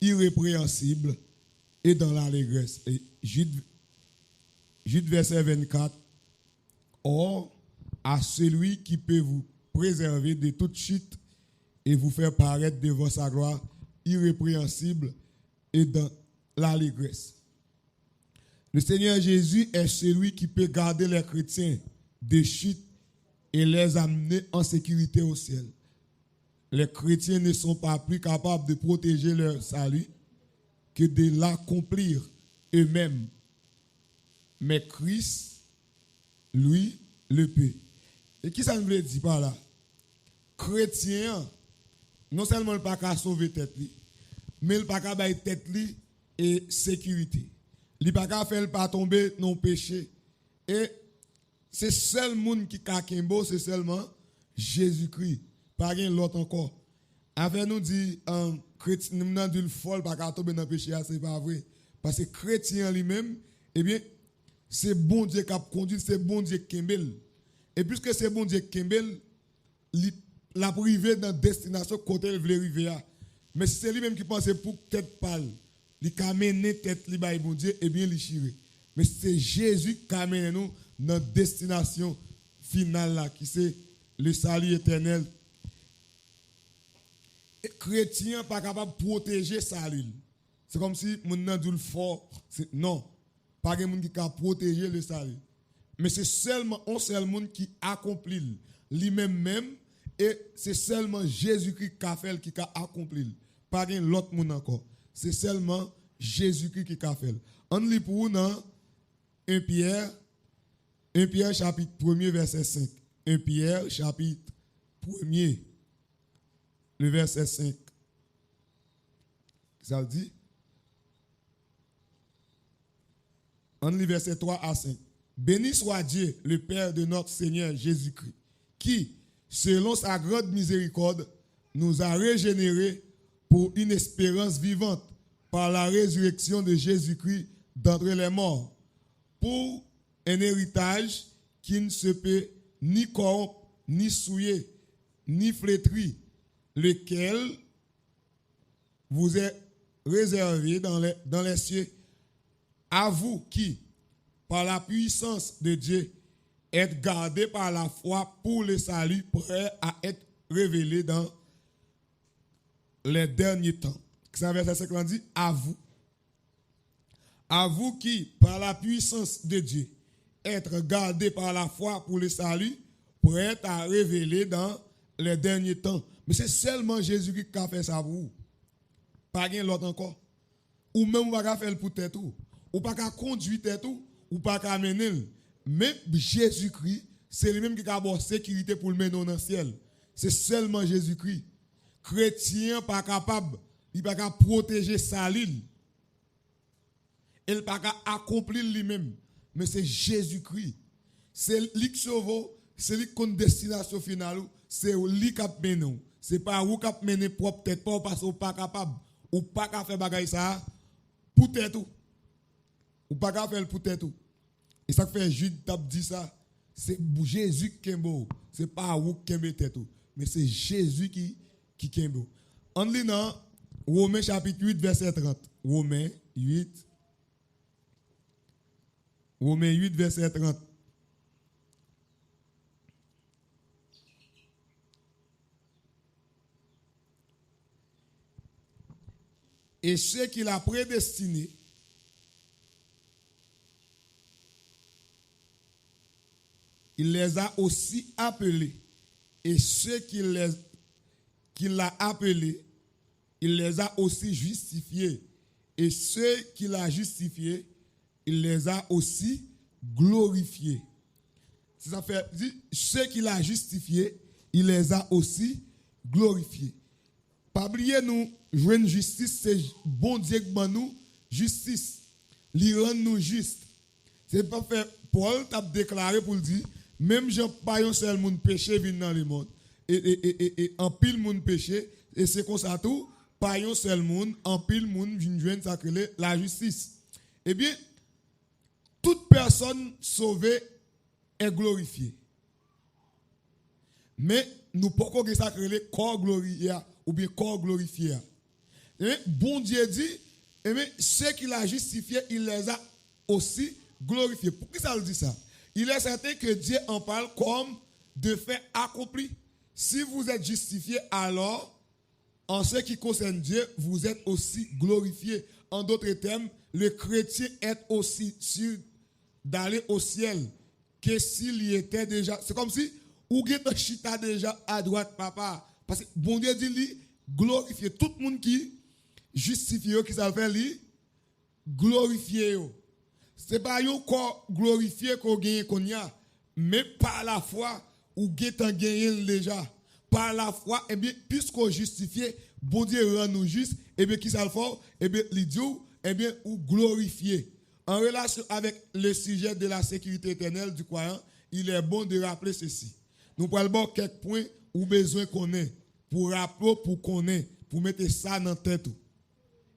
irrépréhensible et dans l'allégresse. Et Jude verset 24. Or, à celui qui peut vous préserver de toute chute et vous faire paraître devant sa gloire irrépréhensible et dans l'allégresse. Le Seigneur Jésus est celui qui peut garder les chrétiens des chutes et les amener en sécurité au ciel. Les chrétiens ne sont pas plus capables de protéger leur salut que de l'accomplir eux-mêmes. Mais Christ, lui, le peut. Et qui ça me veut dire par là? Chrétien, non seulement il n'a pas qu'à sauver tête, mais il n'a pas qu'à bailler tête et sécurité. Il n'a pas qu'à faire pas tomber dans le péché. Et c'est seul monde qui a Kimbo, c'est seulement Jésus-Christ. Pas rien l'autre encore. Avec nous dit, chrétien, nous avons dit le folle, pas qu'à tomber dans le péché, c'est pas vrai. Parce que chrétien lui-même, eh bien, c'est bon Dieu qui a conduit, c'est bon Dieu qui Kimbel. Et puisque c'est bon Dieu qui Kimbel, la privé dans la destination côté il veut arriver. Mais si c'est lui-même qui pense pour tête pâle, il a mené tête li bon Dieu, et bien il chire. Mais c'est Jésus qui a mené nous dans la destination finale là, qui c'est le salut éternel. Et chrétien pas capable de protéger salut. C'est comme si mon nan dit le fort, non, pas de monde qui peut protéger le salut. Mais c'est seulement un seul monde qui accomplit lui-même et c'est seulement Jésus-Christ qui a fait qui a accompli. Pas de l'autre monde encore. C'est seulement Jésus-Christ qui a fait. On lit pour nous 1 Pierre chapitre 1er verset 5. 1 Pierre chapitre 1er le verset 5. Ça veut dire on lit verset 3 à 5. Béni soit Dieu, le Père de notre Seigneur Jésus-Christ, qui, selon sa grande miséricorde, nous a régénérés pour une espérance vivante par la résurrection de Jésus-Christ d'entre les morts, pour un héritage qui ne se peut ni corrompre, ni souiller, ni flétrir, lequel vous est réservé dans les cieux, à vous qui, par la puissance de Dieu, êtes gardés par la foi pour le salut, prêt à être révélé dans les derniers temps. Ça verset 5 dit, à vous. À vous qui, par la puissance de Dieu, êtes gardés par la foi pour le salut, prêt à révéler dans les derniers temps. Mais c'est seulement Jésus-Christ qui a fait ça pour vous. Pas rien l'autre encore. Ou même vous pas faire pour tête tout. Ou pas qu'à conduire tête tout. Ou pas qu'à mener. Mais Jésus-Christ, c'est lui-même qui a la sécurité pour le mener dans le ciel. C'est seulement Jésus-Christ. Chrétien pas capable, il pas capable protéger sa ligne. Il pas capable accomplir lui-même. Mais c'est Jésus-Christ. C'est lui qui sauve, c'est lui qui a une destination finale, c'est lui qui a mené. C'est pas vous qui a mené propre tête, pas parce que vous pas capable, ou pas capable faire bagaille ça pour tête tout. Ou pas capable faire pour tête tout. Et ça fait Jude t'a dit ça, c'est Jésus qui est beau. C'est pas vous qui est tête tout, mais c'est Jésus qui est beau. En lit dans Romains chapitre 8 verset 30. Romains 8 verset 30. Et ceux qu'il a prédestinés, il les a aussi appelés. Et ceux qu'il a appelés, il les a aussi justifiés. Et ceux qu'il a justifiés, il les a aussi glorifiés. Ça fait dire, ceux qu'il a justifiés, il les a aussi glorifiés. Pas oublier nous, jouer une justice, c'est bon Dieu qui nous justice. Il rend nous juste. C'est pas fait, Paul t'a déclaré pour le dire, même Jean pas un seul monde péché vient dans le monde. Et en pile monde péché, et c'est comme ça tout, pas un seul monde, en pile monde vient joindre ça que la justice. Eh bien, toute personne sauvée est glorifiée. Mais nous pouvons que ça que le corps glorifié ou bien corps glorifié. Et bon Dieu dit, et bien, ceux qu'il a justifiés, il les a aussi glorifiés. Pourquoi ça le dit ça? Il est certain que Dieu en parle comme de faits accomplis. Si vous êtes justifiés, alors, en ce qui concerne Dieu, vous êtes aussi glorifiés. En d'autres termes, le chrétien est aussi sûr d'aller au ciel que s'il y était déjà. C'est comme si ou êtes chita déjà à droite, papa. Parce que bon Dieu dit lui glorifier tout le monde qui justifie, qui s'appelle lui glorifier. C'est pas un corps glorifié qu'on gagne qu'on y a, mais par la foi ou êtes gagné déjà. Par la foi, eh bien, puisqu'on justifie, bon Dieu rend nous juste, eh bien, qui ça le fait? Eh bien, l'idiot, eh bien, ou glorifier. En relation avec le sujet de la sécurité éternelle du croyant, il est bon de rappeler ceci. Nous parlons quelques points ou besoin qu'on ait pour rappeler, pour qu'on ait, pour mettre ça dans la tête.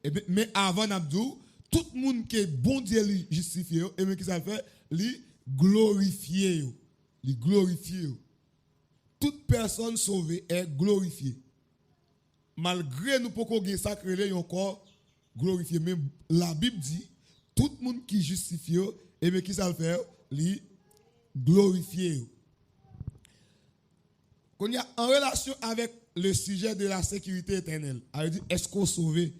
Eh bien, mais avant d'abdou, tout le monde qui est bon Dieu lui justifié, et bien qui ça fait, lui glorifier. Lui glorifier. Toute personne sauvée est glorifiée. Malgré nous pouvons gagner ça, créer encore glorifié. Mais la Bible dit, tout le monde qui justifie, et bien qui ça le fait, lui glorifier. Quand il y a en relation avec le sujet de la sécurité éternelle, est-ce qu'on est sauvé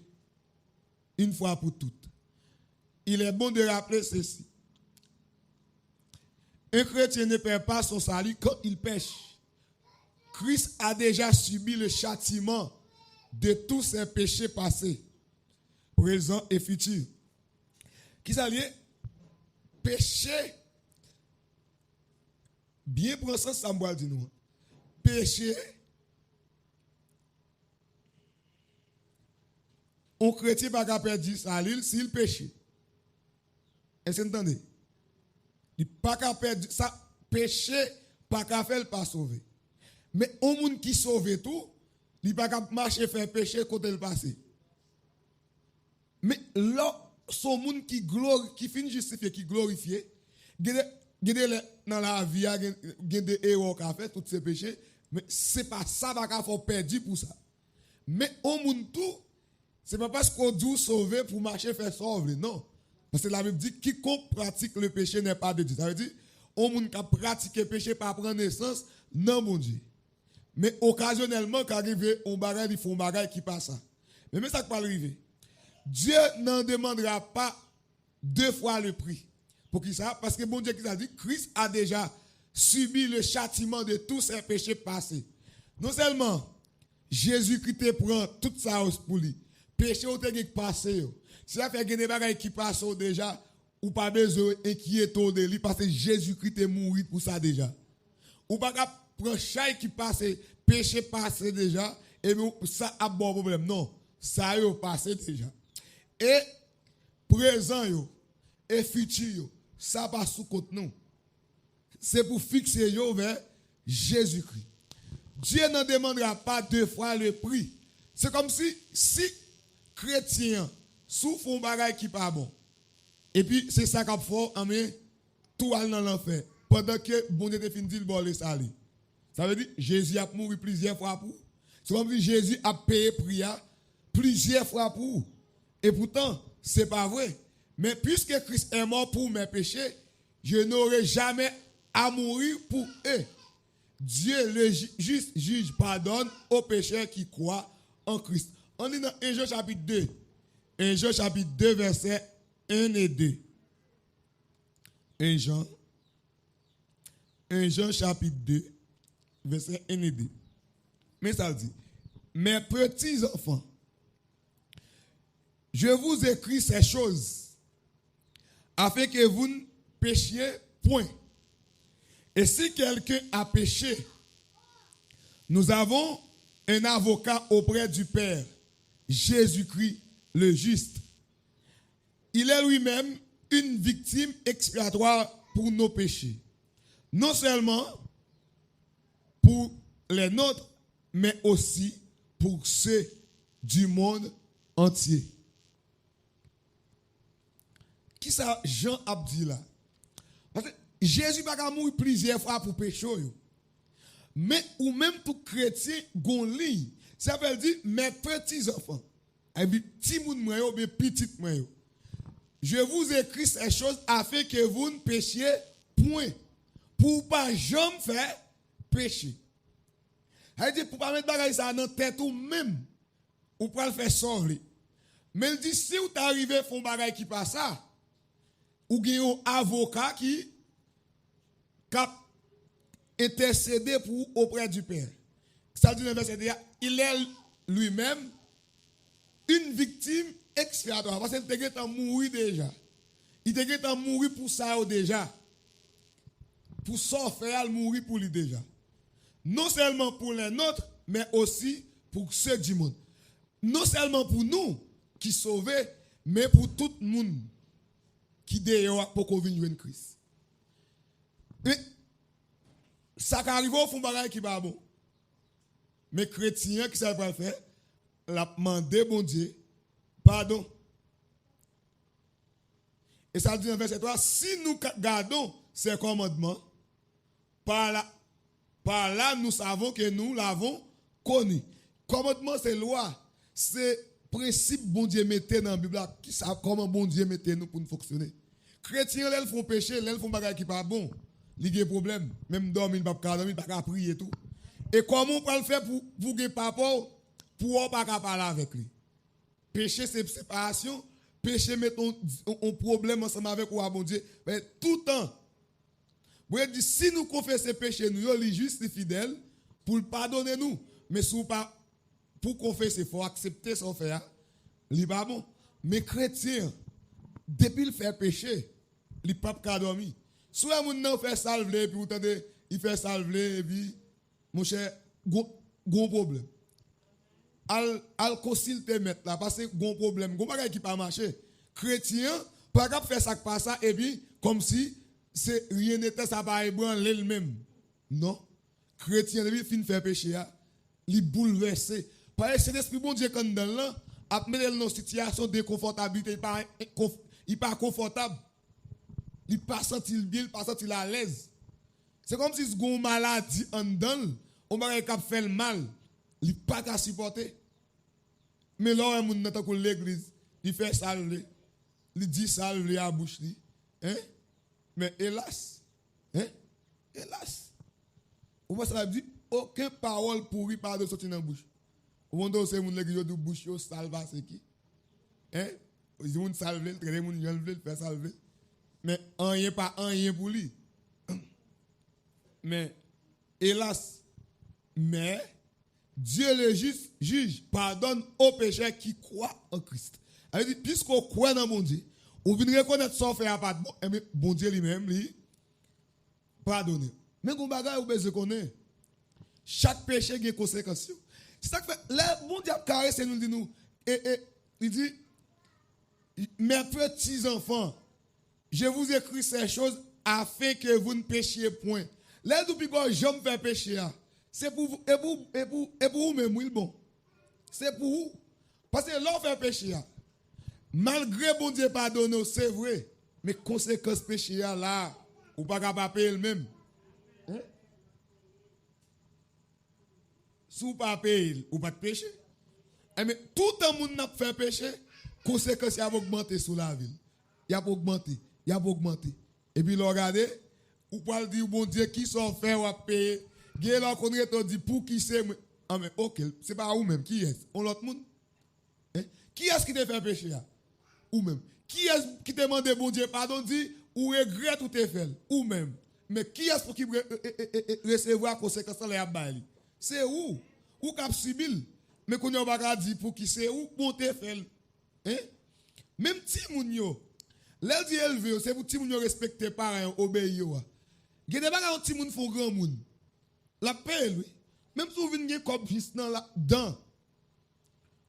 une fois pour toutes? Il est bon de rappeler ceci. Un chrétien ne perd pas son salut quand il pêche. Christ a déjà subi le châtiment de tous ses péchés passés, présents et futurs. Qui ça lié? Péché. Bien prendre ça, ça me dit nous. Péché. Un chrétien n'a pas perdu salut s'il péché. Est-ce que vous entendez? Il n'a pas perdu ça. Péché, pas qu'à faire, pas sauver. Mais au monde qui sauve tout, il n'a pas qu'à marcher faire péché côté le passé. Mais là, son monde qui finit justifié, qui glorifié, dans la vie, il y a des héros qui ont fait tous ces péchés, mais ce n'est pas ça qui a fait perdu pour ça. Mais au monde tout, ce n'est pas parce qu'on dit sauver pour marcher faire sauver, non. Parce que la Bible dit quiconque pratique le péché n'est pas de Dieu. Ça veut dire, au monde qui a pratiqué le péché par prendre naissance, non, mon Dieu. Mais occasionnellement, quand arrive, on bagage, il faut un bagage qui passe ça. Mais ça ne peut pas arriver. Dieu n'en demandera pas deux fois le prix. Pour qui ça? Parce que bon Dieu qui a dit, Christ a déjà subi le châtiment de tous ses péchés passés. Non seulement Jésus-Christ prend tout ça pour lui. Péché au qui passé. Si ça fait des bagages qui passent déjà, ou pas besoin d'inquiéter de lui parce que Jésus-Christ est mort pour ça déjà. Ou pas prendre chaque qui passe, péché passé déjà, et ça a bon problème. Non, ça a passé déjà. Et présent et futur, ça passe sous côté nous. C'est pour fixer vers Jésus-Christ. Dieu n'en demandera pas deux fois le prix. C'est comme si chrétien souffre un bagage qui pas bon. Et puis c'est ça qu'a fait, amen, tout aller dans l'enfer. Pendant que bon Dieu te fin dit le bon le salut. Ça veut dire Jésus a mouru plusieurs fois pour. C'est comme si Jésus a payé prix plusieurs fois pour. Et pourtant, c'est pas vrai. Mais puisque Christ est mort pour mes péchés, je n'aurai jamais à mourir pour eux. Dieu, le juste juge, pardonne aux pécheurs qui croient en Christ. On est dans 1 Jean chapitre 2. 1 Jean chapitre 2, versets 1 et 2. 1 Jean chapitre 2, versets 1 et 2. Mais ça dit, mes petits enfants, je vous écris ces choses afin que vous ne péchiez point. Et si quelqu'un a péché, nous avons un avocat auprès du Père, Jésus-Christ le juste. Il est lui-même une victime expiatoire pour nos péchés. Non seulement pour les nôtres, mais aussi pour ceux du monde entier. Qui ça Jean a dit là? Parce que Jésus n'a mourir plusieurs fois pour pécher. Mais ou même tout chrétien gon ligne. Ça veut dire mes petits enfants. Et puis, petit moun moi yo, mais petit moi yo. Je vous écris ces choses afin que vous ne péchiez point. Pour pas jamais faire péché. Elle dit pour pas mettre bagay ça dans tête ou même ou pas le faire sauver. Mais elle dit si vous t'arrivez à faire bagay qui passe ça, ou gen un avocat qui cap intercéder pour auprès du Père. Ça dit dans le verset, il est lui-même une victime expiatoire parce qu'il était mort déjà. Il était mort pour ça déjà. Pour ça faire mourir pour lui déjà. Non seulement pour les nôtres, mais aussi pour ceux du monde. Non seulement pour nous qui sauvons, mais pour tout le monde qui d'ailleurs pour qu'on vienne jouer Christ. Et ça qui arrive au fond bagay qui va bon. Mais chrétiens qui savent pas faire, l'a demandé bon Dieu pardon. Et ça dit dans verset 3, si nous gardons ces commandements, par là nous savons que nous l'avons connu. Commandement c'est loi, c'est principe bon Dieu mettait dans la Bible qui savent comment bon Dieu mettait nous pour nous fonctionner. Chrétiens ils font péché, ils font bagay qui pas bon, il y a problème, même dormir pas dormir pas prier tout. Et comment on peut le faire pour vous gagner papa pour pas parler avec lui. Péché c'est séparation, péché met un problème ensemble avec ou bon Dieu, mais tout le temps. Vous dites si nous confessons péché nous, il est juste et fidèle pour le pardonner nous, mais si pas pour confesser, il faut accepter son faire. Il pas bon. Mais chrétien, depuis le fait péché, il pas qu'à dormir. Soit mon nan fait salver puis vous entendez, il fait salver et puis mon cher gros problème. Al consulter mettre là parce que gros problème, gros bagage qui pas marcher. Chrétien pas capable faire ça pas ça et puis comme si c'est rien n'était ça pas ébranler le même. Non. Chrétien depuis fin faire péché il bouleversé. Parce que l'esprit bon Dieu quand dans là a mettre dans une situation de confortabilité, il pas confortable. Il pas senti bien, il pas senti à l'aise. C'est comme si ce gon maladie en dedans, on va cap faire le mal, il pas qu'à supporter. Mais là un monde dans l'église, il fait salver, il dit salver à bouche li. Hein? Mais hélas, on va ça dit aucune parole pourrie pas de sortir dans la bouche. Au moment où c'est mon l'église de bouche yo salva c'est qui? Hein? Ils vont salver, très mon enlever, faire salver. Mais rien pas rien pour lui. Mais hélas, mais Dieu le juge pardonne aux pécheurs qui croient en Christ. Elle dit puisqu'on croit dans mon Dieu, on vient reconnaître son fait à pas bon, bon Dieu lui-même lui pardonne. Mais qu'on bagaille ou besoin connaît. Chaque péché a des conséquences. C'est ça que fait le bon Dieu carré c'est nous dit nous il dit mes petits enfants, je vous écris ces choses afin que vous ne péchiez point. Là depuis quand j'aime faire pécher, c'est pour vous et pour vous même oui bon. C'est pour vous parce que l'on fait pécher. Malgré bon Dieu pardonne, c'est vrai, mais conséquences péché là, ou pas capable payer le même. Hein? Si vous pas payer, ou pas de péché. Mais tout le monde n'a fait péché, conséquences a augmenté sur la ville. Il a augmenté. Et puis regardez, ou pas dire bon Dieu qui sont fait ou payer. Gè là qu'on dit pour qui c'est mais OK, c'est pas vous même qui est on l'autre monde. Hein? Qui est-ce qui te fait péché là? Ou même. Qui est-ce qui te demande bon Dieu pardon dit ou regrette ou te fait ou même. Mais qui est-ce pour qui recevoir conséquences là bail? C'est où? Ou cap sibyl. Mais qu'on a pas dit pour qui c'est où bon te fait. Hein? Même ti moun yo. L'elle dit élevé, c'est pour ti moun yo respecter parents obéir. Gè des bagages ti moun font grand moun. La paix lui. Même si vous venez comme fils dans la dedans.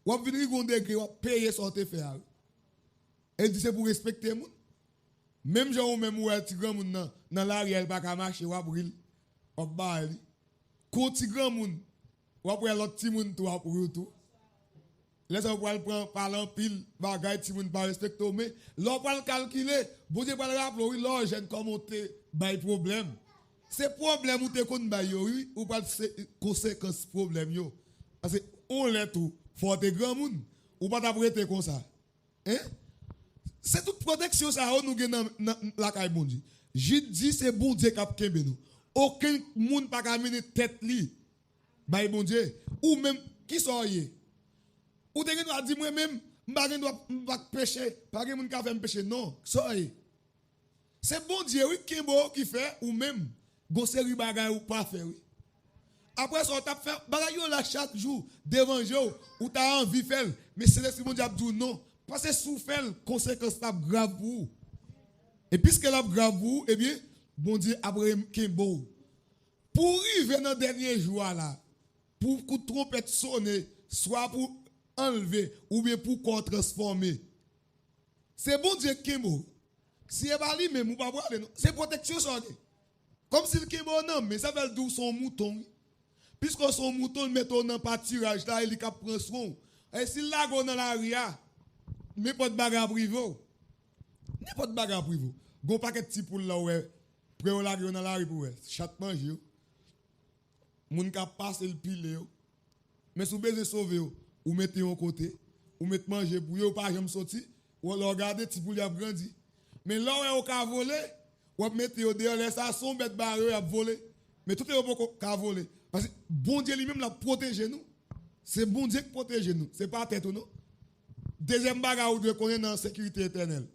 Ou venir gon degré ou payer son te faire. Elle dit c'est pour respecter moun. Même gens ou même ou ti grand moun dans l'arrière pas ka marcher ou bril. Ou ba li. Ko ti grand moun. Ou après l'autre ti moun tout pour tout. Laisse on prendre parlant pile bagay ti moun pas respecter mais l'on pas calculer, bon Dieu pas rappeler oui l'argent comment te bay problème. C'est problème ou te kon bay yo oui ou pas conséquence problème yo. Parce que on l'est tout faut te grand moun ou pas t'apprêter comme ça. Hein? C'est toute protection ça nous gagne dans la caille bon Dieu. Je dis c'est bon Dieu qui a kembe nous. Aucun monde pas caminer tête li. Bay bon Dieu ou même qui soyez. Ou te doit dire moi même m'pa pécher, pas gen moun ka fait pécher non, soyez. C'est bon Dieu oui qui fait ou même bon série bagay ou pas faire oui. Après ça, on t'a fait bagay là chaque jour devant Dieu ou t'as envie faire mais c'est le bon Dieu dit non parce que sous faire conséquence ça grave pour vous. Et puisque la grave pour vous, eh bien bon Dieu après Kimbo pour arriver dans dernier jour là pour que trompette sonner soit pour enlever ou bien pour transformer. C'est bon Dieu Kimbo. Si elle va lui même ou pas voir c'est protection ça. Comme si le Kimbo non mais ça veut dire son mouton. Puisque son mouton met dans pas tirage là il cap prend soin. Et si la go dans la ria mais pas de bagarre privé. N'importe bagarre privé. Gon paquet petit poule là ouais près la dans la rue pour chat manger. Moun ka passe le pile mais sous besoin sauver ou mettez au côté ou mettez manger pour yo pas jamais sorti ou regarder petit poule a grandi. Mais là où ka voler ou mettez au dehors laisse ça son bête barre a voler. Mais tout est pas ka voler. Parce que bon Dieu lui-même l'a protégé nous. C'est bon Dieu qui protège nous. C'est pas tête ou non. Deuxième bagarre, vous devez connaître dans la sécurité éternelle.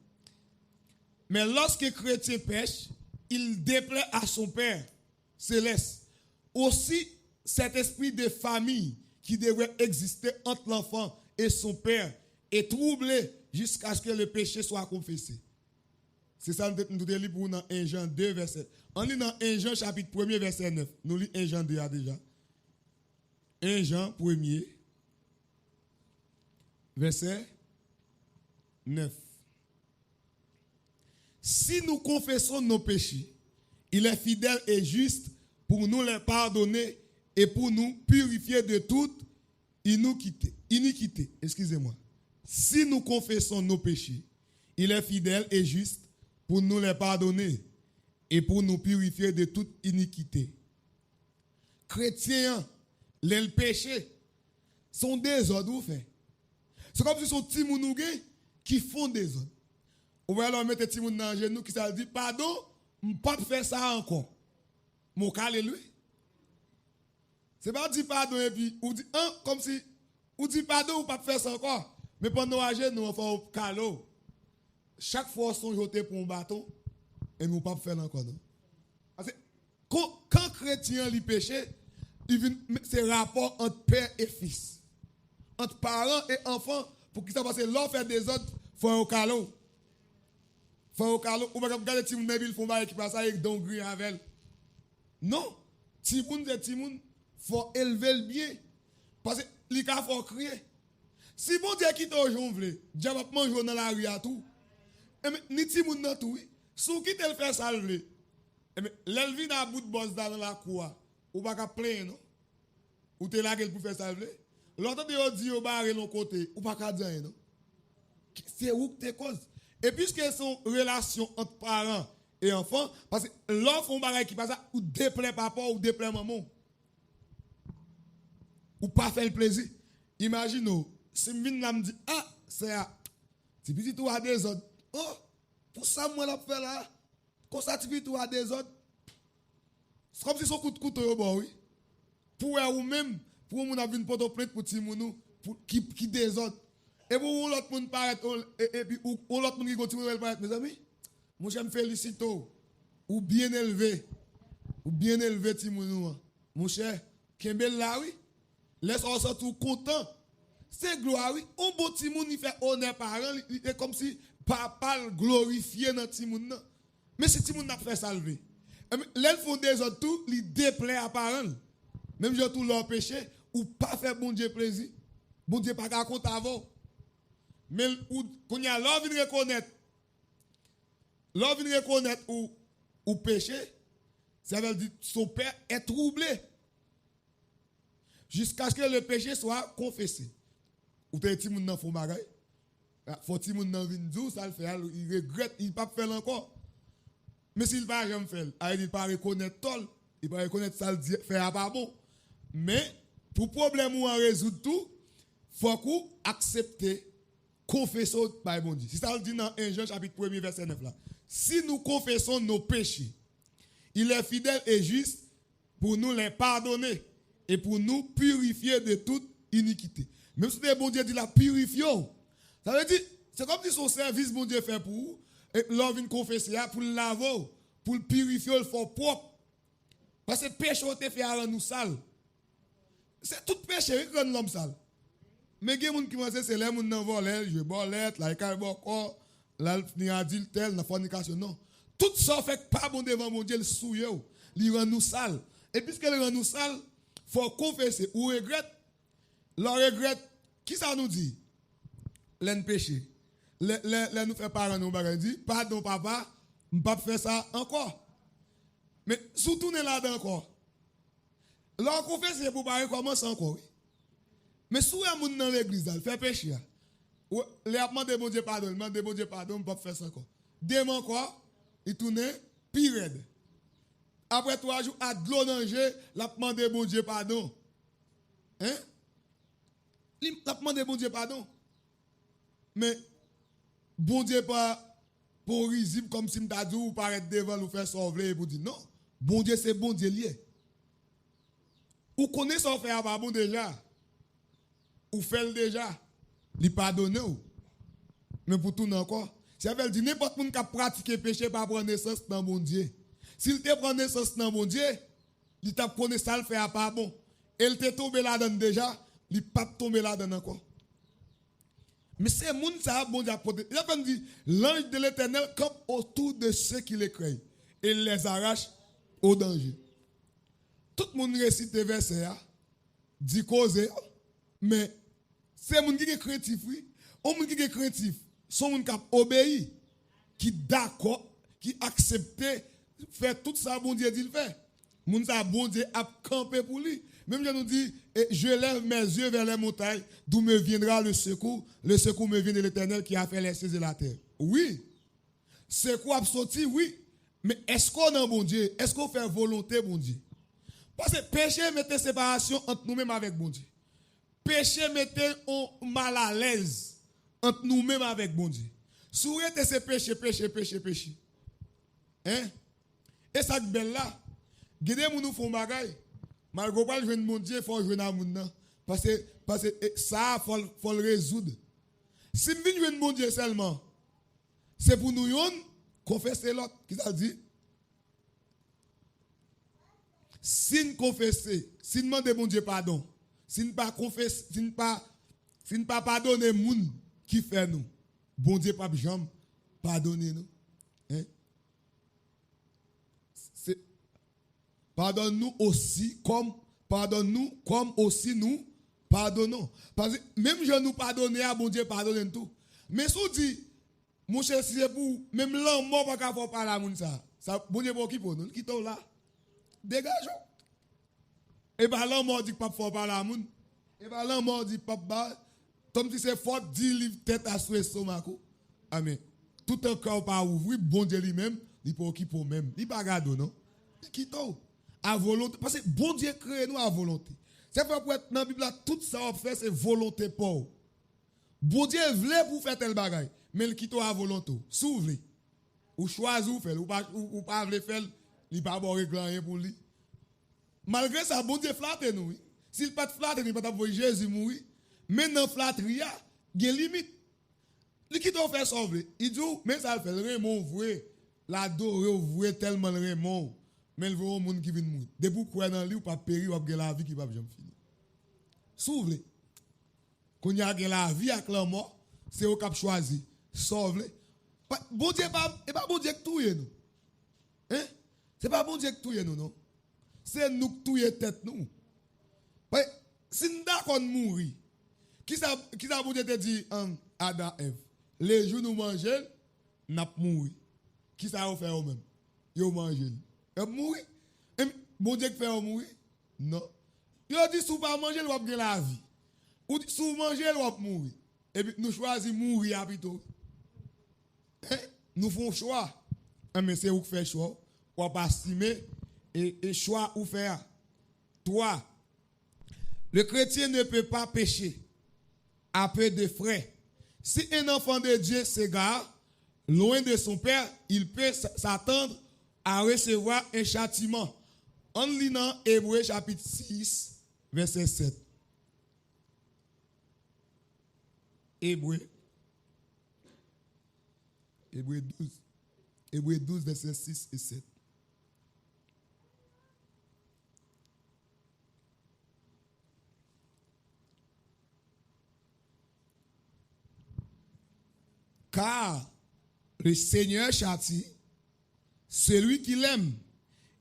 Mais lorsque chrétien pêche, il déplaît à son Père céleste. Aussi, cet esprit de famille qui devrait exister entre l'enfant et son Père est troublé jusqu'à ce que le péché soit confessé. C'est ça que nous devons lire pour dans 1 Jean 2, verset. On lit dans 1 Jean chapitre 1, verset 9. Nous lisons 1 Jean 2 déjà. 1 Jean 1, verset 9. Si nous confessons nos péchés, il est fidèle et juste pour nous les pardonner et pour nous purifier de toute iniquité. Excusez-moi. Si nous confessons nos péchés, il est fidèle et juste pour nous les pardonner et pour nous purifier de toute iniquité. Chrétiens, les péchés sont des ordres ou fait. C'est comme si sont petits mounougues qui font des ordres. On va leur mettre petit moun dans le genou qui ça dit pardon, je ne peux pas faire ça encore. Mon calé lui. C'est pas dire pardon et puis ou dit comme si ou dit pardon ou pas faire ça encore. Mais pendant à genoux on fait au calo. Chaque fois son jeté pour un bâton et nous pas faire encore non. Parce que quand chrétien lui péché, c'est rapport entre père et fils. Entre parents et enfants pour qu'ils ça passe l'on fait des autres faut au calo. Faut au calo ou pas regarder ti moun ville font ba qui passe avec don gris avec. Non, ti moun de ti moun faut élever le bien parce que li ka faut crier. Si bon Dieu quitte au jonvle, Dieu va manger dans la rue à tout. Ni ti moun nan tout. Sou quitte le faire salver. L'elvin a bout de boss dans la cour. Ou pas ka plein non. Ou te la gueule pour faire salver. L'autre de dit au barre l'on côté, ou pas ka dire non. C'est où que te cause. Et puisque son relation entre parents et enfants, parce que l'enfant on bagay qui passe ou déplaît papa ou déplaît maman. Ou pas faire le plaisir. Imagine si m'vin là me dit c'est si petit tout a des autres. Oh, pour ça moi la fait là. Comme ça petit tout a des autres. C'est comme si son coup de couteau bon oui. Pour ou même pour mon a une porte plainte pour ti mounou pour qui des autres. Et pour l'autre monde paraît et puis ou l'autre monde qui continue à paraître mes amis. Moi j'aime féliciter ou bien élevé ti mounou. Mon cher, Kembel là oui. Laisse-on se tout content. C'est gloire oui. Un beau ti moun il fait honneur parent, il est comme si papa glorifié dans ti moun nan. Mais si ti moun n'a fait salver. L'elle font des autres tout, il déplaît à parent. Même je tout leur péché ou pas faire bon Dieu plaisir. Bon Dieu pas compte avant. Mais quand y a l'homme vient reconnaître ou péché, ça veut dire son père est troublé. Jusqu'à ce que le péché soit confessé. Ou t'es ti moun nan font bagay. Faut ti moun nan vinn dou ça le fait, il regrette, il pas faire encore. Mais s'il va jamais faire, il pas reconnaître tol, il pas reconnaître ça le faire pas bon. Mais pour problème ou en résoudre tout, faut qu'on accepte, confessons par bon Dieu. C'est ça le dit dans 1 Jean chapitre 1 verset 9 là. Si nous confessons nos péchés, il est fidèle et juste pour nous les pardonner et pour nous purifier de toute iniquité. Même si le bon Dieu dit la purification, ça veut dire, c'est comme si son service bon Dieu fait pour vous, et l'homme vient confesser pour le laver, pour le purifier, le faire propre. Parce que le péché te fait à nous sale. C'est tout péché qui rend l'homme sale. Mais il y a des gens qui pensent que c'est les gens qui volent, je bolette, la école boko, la adultère, la fornication. Non. Tout ça fait pas bon devant mon Dieu, le souille, il rend nous sale. Et puisqu'il rend nous sale, il faut confesser. Ou regrette, le regrette, qui ça nous dit? L'un péché. Le nous fait parler nous dit, pardon papa, je ne peux pas faire ça encore. Mais surtout nous là-dedans encore. L'on confesse pour parler commence encore. Oui. Mais si vous êtes dans l'église, il fait péché. Les a demandé bon Dieu pardon, demandé bon Dieu pardon, je ne peux pas faire ça encore. Demain encore, il tourne pire. Après 3 jours, à de l'eau danger, il a demandé bon Dieu pardon. Hein? Il a demandé bon Dieu pardon. Mais bon Dieu pas pour risible comme si m'ta dit ou paraître devant nous faire sauver pour dire non. Bon Dieu c'est bon Dieu lié. Ou connaît son faire pas bon déjà. Ou fait déjà. Il pardonne ou. Mais pour tout encore, ça veut dire n'importe qui a pratiqué péché pas prendre naissance dans bon Dieu. S'il te prend naissance dans bon Dieu, il t'a connaît ça le faire pas bon. Elle te tombé là-dedans déjà, il pas tomber là-dedans encore. Mais c'est moun ça bon Dieu a protégé. Il a dit l'ange de l'Éternel campe autour de ceux qui les craignent et les arrache au danger. Tout le monde récite les versets, dit causer, mais c'est moun qui est craintif, oui. On moun qui est craintif, son moun qui obéit, qui d'accord, qui accepte faire tout ça bon Dieu dit le fait. Moun ça bon Dieu a campé pour lui. Même je nous dis, je lève mes yeux vers les montagnes, d'où me viendra le secours. Le secours me vient de l'Éternel qui a fait les cieux et la terre. Oui. Secours a sorti, oui. Mais est-ce qu'on a bon Dieu? Est-ce qu'on fait volonté, bon Dieu? Parce que péché mettait séparation entre nous-mêmes avec bon Dieu. Péché mettait mal à l'aise entre nous-mêmes avec bon Dieu. Souhaitez ce péché. Hein? Et ça qui belle là, guidez nous font bagaille. Malgré pas jouer mon Dieu, il faut jouer dans monde parce que ça faut le résoudre. Si nous venons jouer mon Dieu seulement, c'est pour nous confesser l'autre. Qui ça dit? Si nous confessons, si nous demandons mon Dieu pardon, si nous pas confesser, si nous pas pardonner moun qui fait nous, bon Dieu pas jamais pardonner nous. Hein? Pardonne-nous aussi comme aussi nous pardonnons. Parce que même je nous pardonner à bon Dieu pardonne tout. Mais si on dit mon cher si c'est pour même l'homme mort pas faire parler à moun ça bon Dieu pour qui pour nous qui sont là. Dégageons. Et ben l'homme mort dit pas faire parler à moun. Et ben l'homme mort dit pas comme si c'est fort 10 livres tête à souhait stomac. Amen. Tout un corps pas ouvrir bon Dieu lui-même, il pour qui pour même. Il pas garder non. Qui sont à volonté. Parce que bon Dieu crée nous à volonté. C'est pour être dans la Bible, tout ça on fait, c'est volonté pour. Bon Dieu voulait pour faire tel bagaille, mais il quitte à volonté. S'ouvre. Ou choisir ou faire, ou pas voulez faire, il pas bon rien pour lui. Malgré ça, bon Dieu flatte nous. S'il pas flatte, il pas voir Jésus mourir. Maintenant flatterie, il y a limite. Il quitte à faire sauver. Il dit, mais ça le fait, Raymond vrai, l'adorer vrai tellement Raymond. Mais il veut un monde qui vient mourir. Depuis quoi dans lui ou pas périr ou pas la vie qui va jamais finir. S'ouvre. Quand il y a la vie avec la mort, c'est au cap choisi. Sauve. Bon Dieu pas bon Dieu que tout nous. Hein? C'est pas bon Dieu que tout nous non. C'est nous qui tout tête nous. Si nous d'accord mourir. Qui ça bon Dieu te dit Adam Ève. Les jours nous manger, n'a mourir. Qui ça va faire eux même? Yo manger. Mourir. Bon Dieu fait mourir? Non. Il dit si vous pas manger, vous avez la vie. Ou si vous mangez, vous allez mourir. Et puis nous choisissons mourir plutôt. Nous faisons choix. Mais c'est vous qui faites choix. Ou pas estimer et choix ou faire. 3. Le chrétien ne peut pas pécher. à peu de frais. Si un enfant de Dieu s'égare, loin de son père, il peut s'attendre à recevoir un châtiment. En lisant Hébreux chapitre 6, verset 7. Hébreux 12. Hébreux 12, verset 6 et 7. Car le Seigneur châtie celui qui l'aime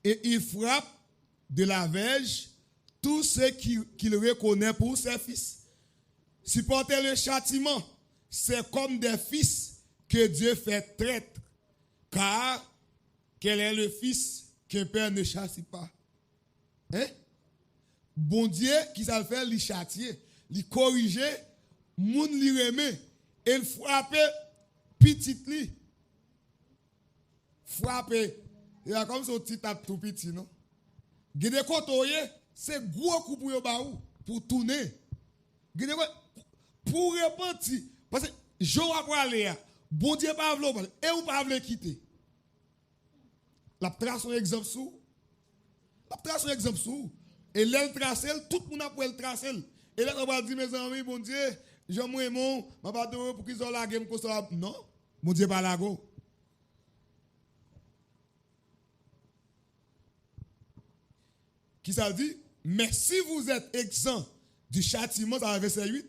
et il frappe de la verge tous ceux qu'il reconnaît pour ses fils. Supporter le châtiment, c'est comme des fils que Dieu fait traître. Car quel est le fils qu'un père ne châtie pas? Hein? Bon Dieu, qui ça le fait, il châtier, il corriger, moun li remet, et il frapper petit li. Frapper. Il y a comme son petit tape tout petit, non? Gede kotoye, c'est gros coup pour yo baou, pour tourner. Gede pour repentir. Parce que, je vais aller, bon Dieu pas vle, et ou pas vle quitter. La trace un exemple sous. La trace un exemple sous. Et l'elle trace, tout le monde a pour elle tracer. Et là, on va dire, mes amis, bon Dieu, j'aime mon, ma pas pour qu'ils ont la game comme ça. Non, bon Dieu pas la go. Qui ça dit? Mais si vous êtes exempt du châtiment, dans le verset 8,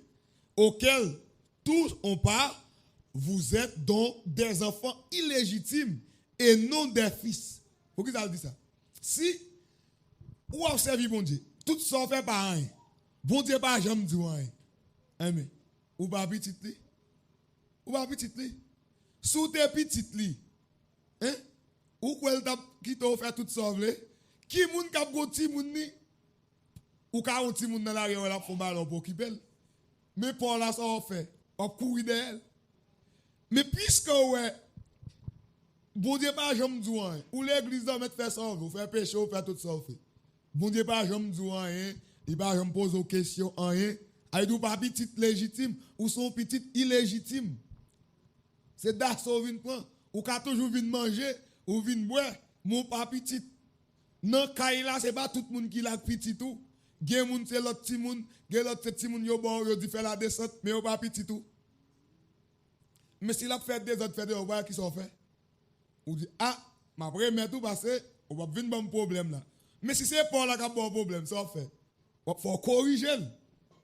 auquel tous ont part, vous êtes donc des enfants illégitimes et non des fils. Pourquoi ça dit ça? Si vous observez bon Dieu, tout ça fait par un. Bon Dieu pas jamais dit rien. Amen. Ou pas petit li? Ou pas petit li? Sous tes petites li, hein? Ou quoi qui t'a fait tout ça vle? Qui moun k'ap go ti moun ni? Ou ka on ti moun dans la rue la font ballon pour qui belle. Mais pour là ça on fait, on courir d'elle. Mais puisque ouais bon Dieu pas jamais dit rien. Ou l'église doit mettre faire ça, vous faire péché, ou faire tout ça fait. Bon Dieu pas jamais dit rien, il pas jamais poser aux questions rien. Aïdou pas petit légitime ou son petit illégitime. C'est d'assaut vinn prend. Ou ka toujours vinn manger ou vinn boire, mon pas petit. Non, Kaila, c'est pas tout le monde qui l'a petit tout. Gen moun c'est l'autre petit monde, gen l'autre petit monde yo bon yo dit faire la descente, mais yo pas petit tout. Mais s'il a fait des autres fait des voir qui sont fait. Ou dit ah, m'a remettre tout passer, on va venir bon problème là. Mais si c'est pas là qui a bon problème, ça fait. Faut corriger.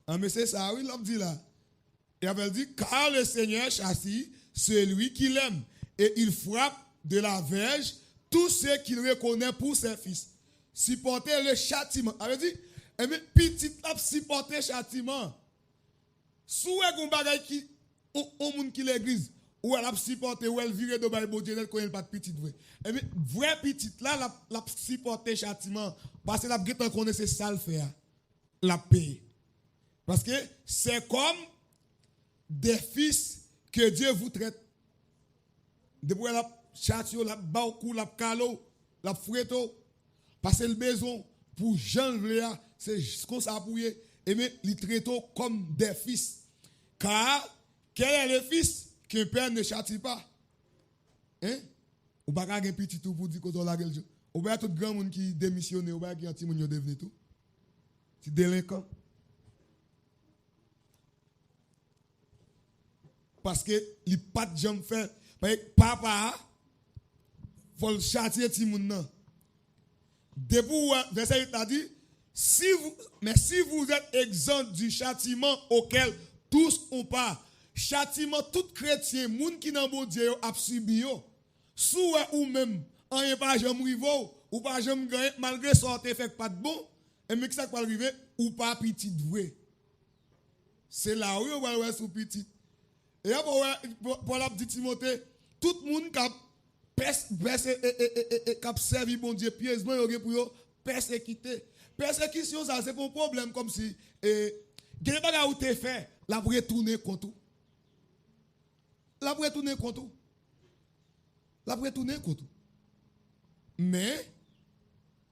Ah mais c'est ça oui, l'a dit là. Il avait dit car le Seigneur châtie celui qui l'aime et il frappe de la verge tous ceux qu'il reconnaît pour ses fils. Supporter le châtiment. Elle dit, eh bien, petit a supporter le châtiment. Si vous avez un bagage qui, au monde qui l'église, ou elle a supporté, ou elle vire de bail Dieu, elle connaît pas de petit vrai. Eh bien, vrai petit là, la supporter le châtiment. Parce que la guette connaît c'est ça le faire. La paix. Parce que c'est comme des fils que Dieu vous traite. Depuis la châtio, la baoukou, la calo, la fouetto, parce que le besoin pour Jean Léa, c'est comme ça pour y et mais les traite comme des fils. Car quel est le fils qu'un père ne châtie pas? Hein? Ou pas un petit tout pour dire qu'on a la gueule. Ou pas tout grand monde qui démissionne, ou pas qui anti monde devenu tout. C'est délinquant. Parce que les pas de jambes fait papa faut le châtier ti moun nan. Depuis verset 8 a dit si vous êtes exempt du châtiment auquel tous ont part, châtiment tout chrétien moun qui nan bon Dieu a subi yo. Sou ou même en pas jamais rivo ou pas jamais gagner malgré sorte fait pas de bon et mais qui ça va arriver ou pas petit vrai. C'est là où on va voir sous petit. Et pour la petite Timothée, tout le monde qui a servi bon Dieu pieusement, il y a pour persécuter. Persécution, ça, c'est pas un problème comme si, quelque chose où tu fait, la pour retourner contre tout. La pour retourner contre tout. La pour retourner contre tout. Mais,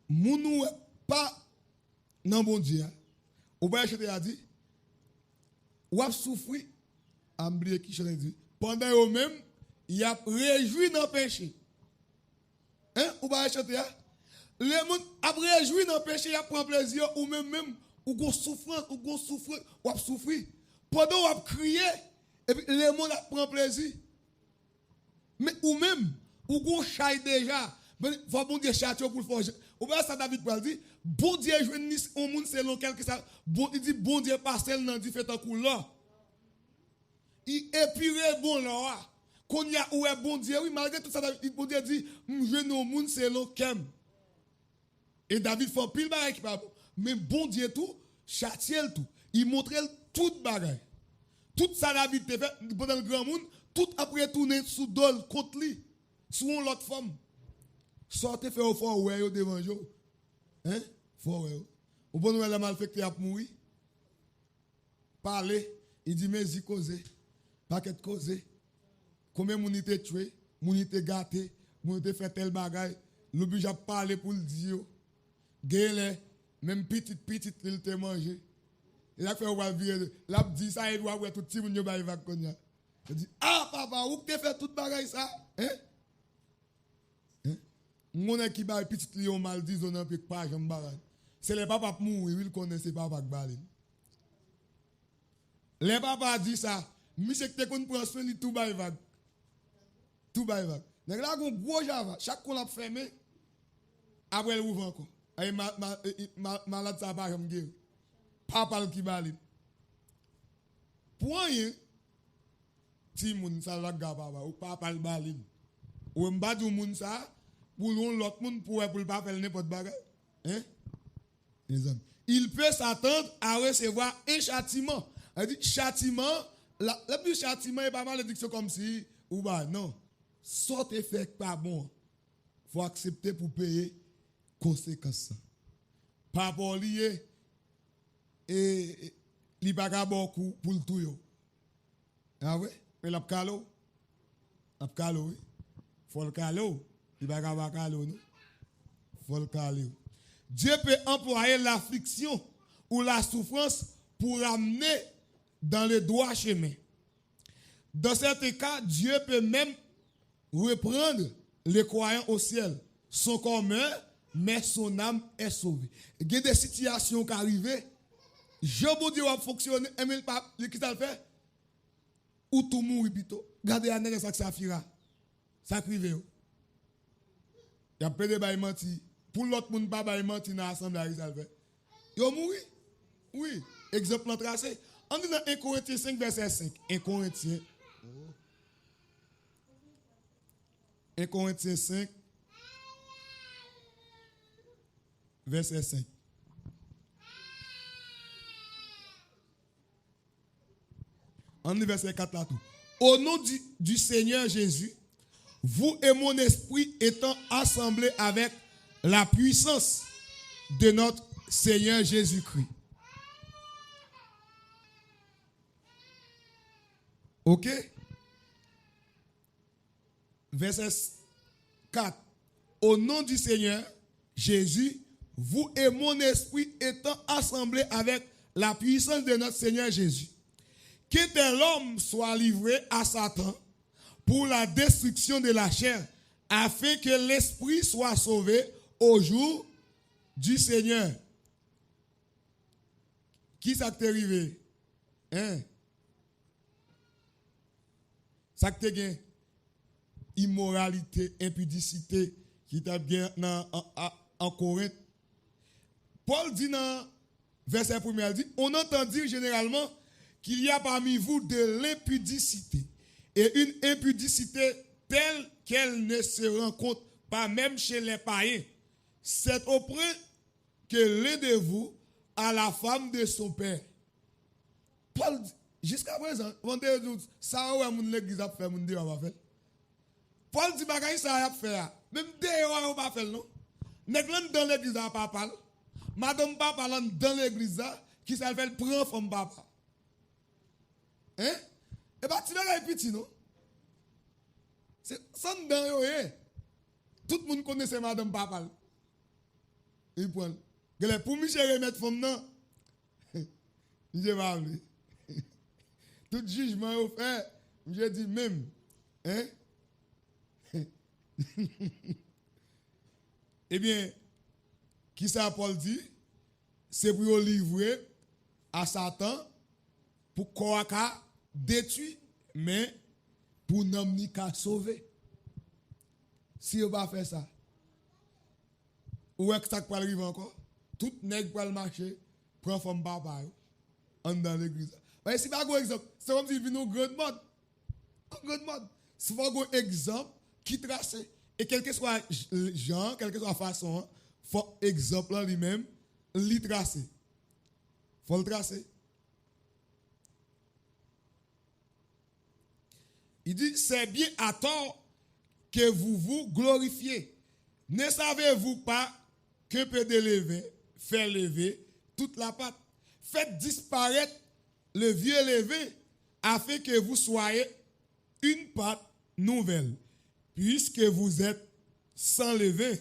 nous pas dans bon Dieu. Ou bien, je te l'ai dit, ou a souffri, oublié qui je dit. Pendant eux-mêmes, il a réjoui dans le péché. Hein? Ou pas chanter hein? Les gens a réjoui dans le péché, il a pris plaisir ou même ou gon souffrance, ou a souffri. Pendant ou a crié et puis les gens a pris plaisir. Mais ou même ou gon chai déjà, faut bon Dieu châtier pour le faire. Ou bien ça David va dire, bon Dieu joindre au monde selon quelque ça, bon il dit bon Dieu pastel dans différents couleurs. Il épire bon là. Qu'on y a où est bon Dieu, oui, malgré tout ça, bon Dieu dit, je au monde selon kem. Et David fait pile bagaille qui pas bon. Mais bon Dieu tout, châtier tout. Il montre tout bagaille. Tout ça David te fait pendant le grand monde, tout après tourner sous dol contre lui, sous l'autre femme. Sortez faire au fort ouais devant vous. Hein? Fort ouais. Au bon la malfecté a mourir. Parler, il dit mais y causer. Paquet causer. Combien moun été tué, moun été gâté, moun été fait tel bagaille, l'oblige à parler pour le dire. Gèle, même petit il te mangé. Il a fait ou va virer, l'a dit ça il doit ouais tout petit moun yo ba va konya. Il dit ah papa, ou te fait tout bagaille ça? Hein? Hein? Mon qui ba petit li on mal dit on en pique pas jambe bagaille. C'est les papa mourir, il connaît c'est papa balé. Les papa dit ça, monsieur te kon prend soin li tout bail vague. Tout bail vague. Nèg la gon gros java, chaque qu'on l'a fermé après le ouvre encore. Ay malade ça pas comme guéri. Papa qui balé. Pour rien ti moun ça la ga papa ou papa le balé. Ou m'ba di moun ça pour l'autre moun pour pas faire n'importe bagarre. Hein? Il peut s'attendre à recevoir un châtiment. Elle dit châtiment, le plus châtiment est pas mal de comme si ou bah non. Sortez fait pas bon. Faut accepter pour payer conséquences. Pas pour lier et li pas beaucoup pour le tout yo. Ah ouais, mais la calo. La calo oui. Faut le calo. Il pas calo non. Faut le calo. Dieu peut employer l'affliction ou la souffrance pour amener dans le droit chemin. Dans certains cas, Dieu peut même reprendre les croyants au ciel. Son corps meurt, mais son âme est sauvée. Il y a des situations qui arrivent, Jean bon Dieu va fonctionner, et mais qui ça le fait? Ou tout mourir plutôt. Regardez la nègre ça fira. Ça crive. Il y a peu de bail menti. Pour l'autre monde pas bail menti dans l'assemblée ça le fait. Yo mourir. Oui, exemple en tracé. On dit dans 1 Corinthiens 5 verset 5. 1 Corinthiens 5 verset 5. On dit verset 4 là tout. Au nom du Seigneur Jésus, vous et mon esprit étant assemblés avec la puissance de notre Seigneur Jésus-Christ. Ok? Verset 4. Au nom du Seigneur Jésus, vous et mon esprit étant assemblés avec la puissance de notre Seigneur Jésus, que tel homme soit livré à Satan pour la destruction de la chair, afin que l'esprit soit sauvé au jour du Seigneur. Qui ça t'est arrivé? Hein? Ça que t'es gain? Immoralité, impudicité, qui t'a bien en Corinthe. Paul dit dans verset 1, il dit, on entend dire généralement qu'il y a parmi vous de l'impudicité. Et une impudicité telle qu'elle ne se rencontre pas même chez les païens. C'est au point que l'un de vous a la femme de son père. Paul dit, jusqu'à présent, ça ouais mon l'église a fait, mon Dieu va faire. Paul dit bagaille ça a fait. Même dehors on va faire non. Nèg dans l'église a pas parler. Madame pas parlant dans l'église qui ça fait prend femme papa. Hein? Et bah tu vas petit non. C'est sans dans yo tout le monde connaissait madame papa. Et pour pour Michel remettre femme non. Il va aller. Tout jugement au fait, je dis même. Hein? Eh bien, qui ça Paul dit? C'est pour livrer à Satan pour qu'on détruire, mais pour nous sauver. Si on va faire ça, où est-ce que ça va arriver encore? Tout nègre va le marcher, prend forme papa, en dans l'église. Mais si pas un exemple, c'est comme si il vient au grand mode. Un grand mode. Si vous avez un exemple qui trace, et quel que soit genre, quelle que soit façon, il faut exemple lui-même, lui tracer. Il faut le tracer. Il dit, c'est bien à tort que vous vous glorifiez. Ne savez-vous pas qu'un peu de levain fait lever toute la pâte? Faites disparaître le vieux levain afin que vous soyez une pâte nouvelle, puisque vous êtes sans levain,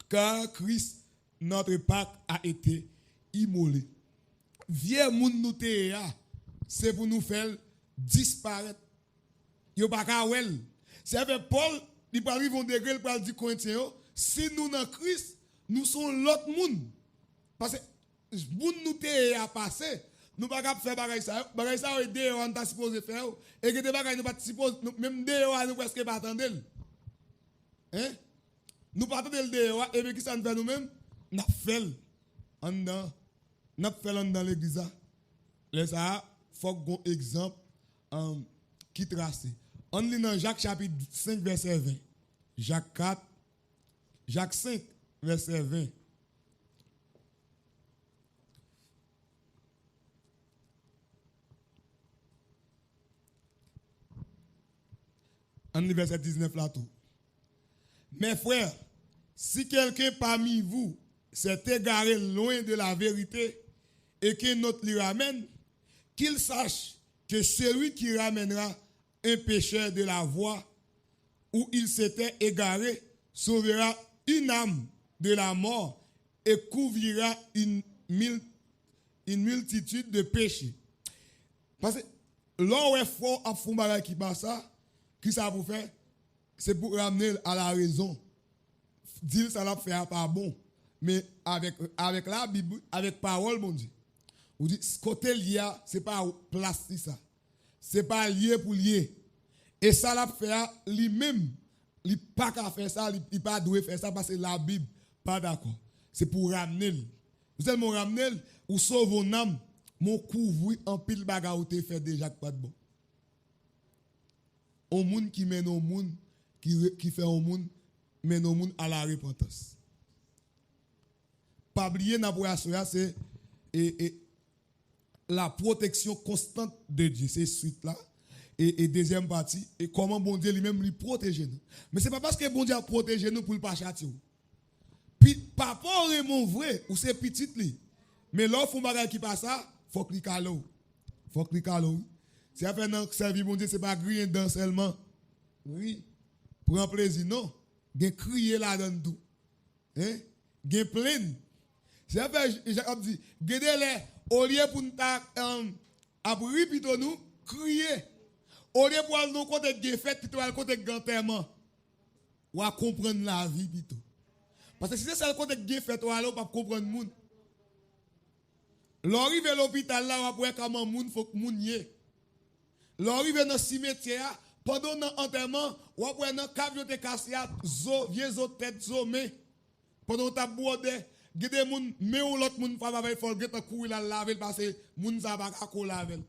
car Christ, notre Pâque, a été immolé. Vieux moun nou te ya, c'est pour nous faire disparaître. Yo pas ka wel. C'est avec Paul, il parle de degré, il parle du Corinthiens, si nous dans Christ, nous sommes l'autre monde. Parce que moun nou te ya passé, nous pas capable faire bagay ça aider on t'a supposé faire et que des bagay nous pas supposé même dehors nous presque pas attendre. Hein? Nous pas attendre le dehors et bien qui ça nous fait nous-mêmes? N'a fait en dedans. N'a fait en dans l'église. Là ça faut qu'on exemple qui trace. On lit dans Jacques chapitre 5 verset 20. Jacques 4 Jacques 5 verset 20. En verset 19 là tout. Mes frères, si quelqu'un parmi vous s'est égaré loin de la vérité et qu'un autre lui ramène, qu'il sache que celui qui ramènera un pécheur de la voie où il s'était égaré sauvera une âme de la mort et couvrira une multitude de péchés. Parce que là où est fort à fond qui passe ça, qui ça pour faire? C'est pour ramener à la raison. Dire ça l'a fait pas bon. Mais avec la Bible, avec parole, bon Dieu. Vous dites, ce côté lié, c'est pas place ça. C'est pas lié pour lié. Et ça l'a fait lui-même. Il pas qu'à faire ça, il pas doit faire ça parce que la Bible, pas d'accord. C'est pour ramener. Vous allez me ramener, ou sauver mon âme, mon couvrir en pile bagarre ou te fait déjà pas de bon. Au monde qui mène au monde, qui fait au monde, mène au monde à la repentance. Pas oublier c'est la protection constante de Dieu. C'est suite là. Et deuxième partie, et comment bon Dieu lui-même lui protège nous. Mais c'est pas parce que bon Dieu a protégé nous pour le pas châtier. Puis papa est mon vrai ou c'est petit li. Mais là faut bagay qui passe ça, faut cliquer à l'eau. Faut cliquer à l'eau. Si après nan servir bon Dieu c'est pas griller dans seulement. Oui. Prends plaisir non. Gen crier là dans tout. Hein? Gen plein. C'est après Jacob dit, gardez-les au lieu pour nous abri plutôt nous crier. Au lieu pour nous côté de fête plutôt à côté de ganterment. Ou à comprendre la vie plutôt. Parce que si c'est ça le côté de fête ou alors pas comprendre monde. L'arrive à l'hôpital là on va comment monde faut que monde y est. L'arrive dans le cimetière pendant l'enterrement ou après dans cave de cassia zo vieux zo tête zo mais pendant ta bourde gade moun mais ou l'autre moun pas va faut gade courir la laver parce que moun ça pas ko laver.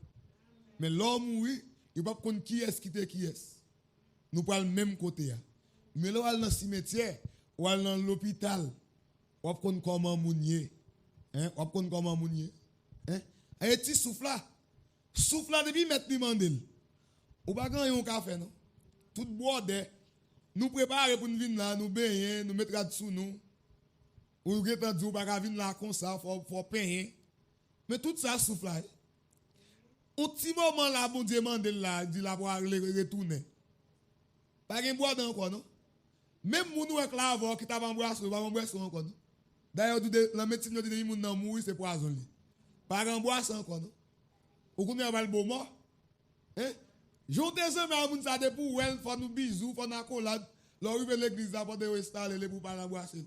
Mais l'homme oui il pas connait qui est qui est. Nous pas le même côté. Mais là dans le cimetière ou dans l'hôpital ou connait comment moun y hein ou connait comment moun y hein et petit souffle là depuis mettre lui mandel. Ou pas gagner un café non. Tout borde nous préparer pour nous venir là nous baigner nous mettre dessous nous. Ou getan dit ou pas venir là comme ça faut payer. Mais tout ça souffle là. Au petit moment là bon Dieu mandel là dit la pour retourner. Pas gen boire encore non. Même moun ou avec la voix qui t'a embrassé pas embrasser encore non. D'ailleurs la médecine dit moun nan mourir c'est poison li. Pas gen boire encore non. Ou connait pas le beau mort. Hein? Jontez ça, mais à moun ça de pour elle, faut nous bisous, faut nous accolade. L'arrivée de l'église, pour de installer les pour pas l'embrasser.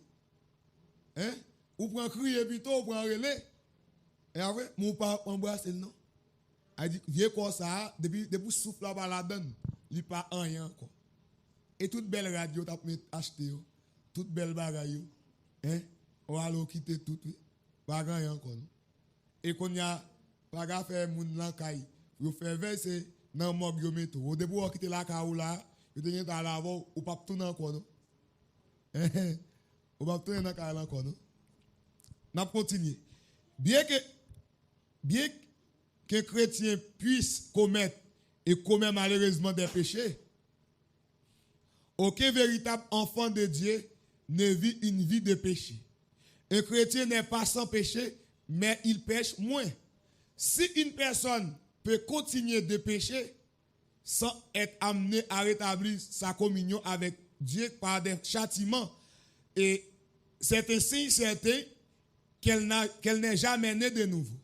Hein? Ou prend crier plutôt, ou prend relais. Et après, mon pas embrasser non. Il dit, vieux comme ça, depuis souffle là la donne, il pas rien encore. Et toute belle radio, t'as acheté, toute belle bagaille, hein? On va aller quitter tout, pas rien encore. Et qu'on y a, pas faire moun lankay, vous faire verser dans le morgue métro. Au début, on quitte la caou là, vous tenez dans la voie, ou pas tourner encore, non? Ou pas tourner dans la caou encore, non? N'a continué. Bien que chrétien puisse commettre et commet malheureusement des péchés, aucun véritable enfant de Dieu ne vit une vie de péché. Un chrétien n'est pas sans péché, mais il pêche moins. Si une personne peut continuer de pécher sans être amené à rétablir sa communion avec Dieu par des châtiments, et c'est un signe certain qu'elle n'est jamais née de nouveau.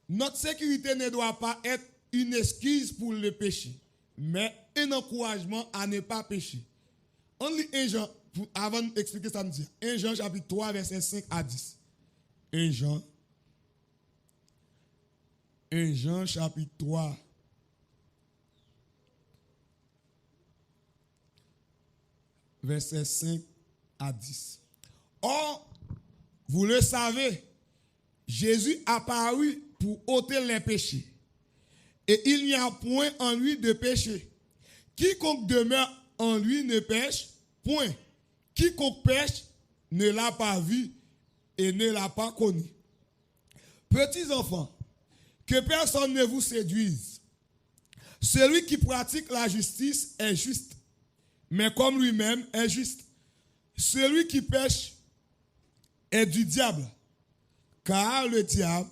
Notre sécurité ne doit pas être une excuse pour le péché, mais un encouragement à ne pas pécher. On lit 1 Jean, avant d'expliquer ça, 1 Jean chapitre 3, verset 5 à 10. 1 Jean chapitre 3, verset 5 à 10. Or, vous le savez, Jésus apparut pour ôter les péchés. Et il n'y a point en lui de péché. Quiconque demeure en lui ne pêche point. Quiconque pêche ne l'a pas vu et ne l'a pas connu. Petits enfants, que personne ne vous séduise. Celui qui pratique la justice est juste, mais comme lui-même est juste. Celui qui pêche est du diable, car le diable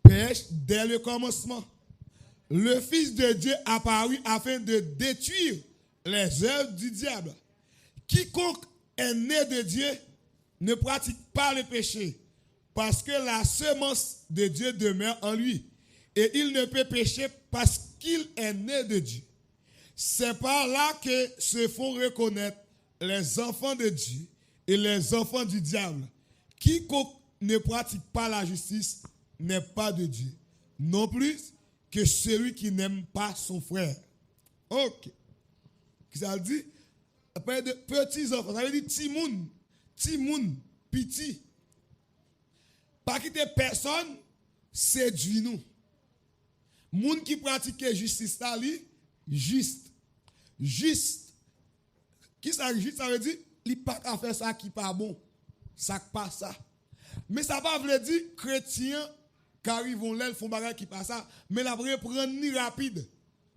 pêche dès le commencement. Le Fils de Dieu apparut afin de détruire les œuvres du diable. Quiconque est né de Dieu ne pratique pas le péché, parce que la semence de Dieu demeure en lui, et il ne peut pécher parce qu'il est né de Dieu. C'est par là que se font reconnaître les enfants de Dieu et les enfants du diable. Quiconque ne pratique pas la justice n'est pas de Dieu, non plus que celui qui n'aime pas son frère. Ok. Ça veut dire, après de petits enfants, ça veut dire timoun, petit. Pas quitter personne, séduit nous. Moun qui pratique justice, ça li, juste. Qui ça juste, ça veut dire, il pas qu'à faire ça qui pas bon. Ça pas ça. Mais ça pas veut dire chrétien qui arrivent là, ils font bagarre qui pas ça, mais la reprendre ni rapide.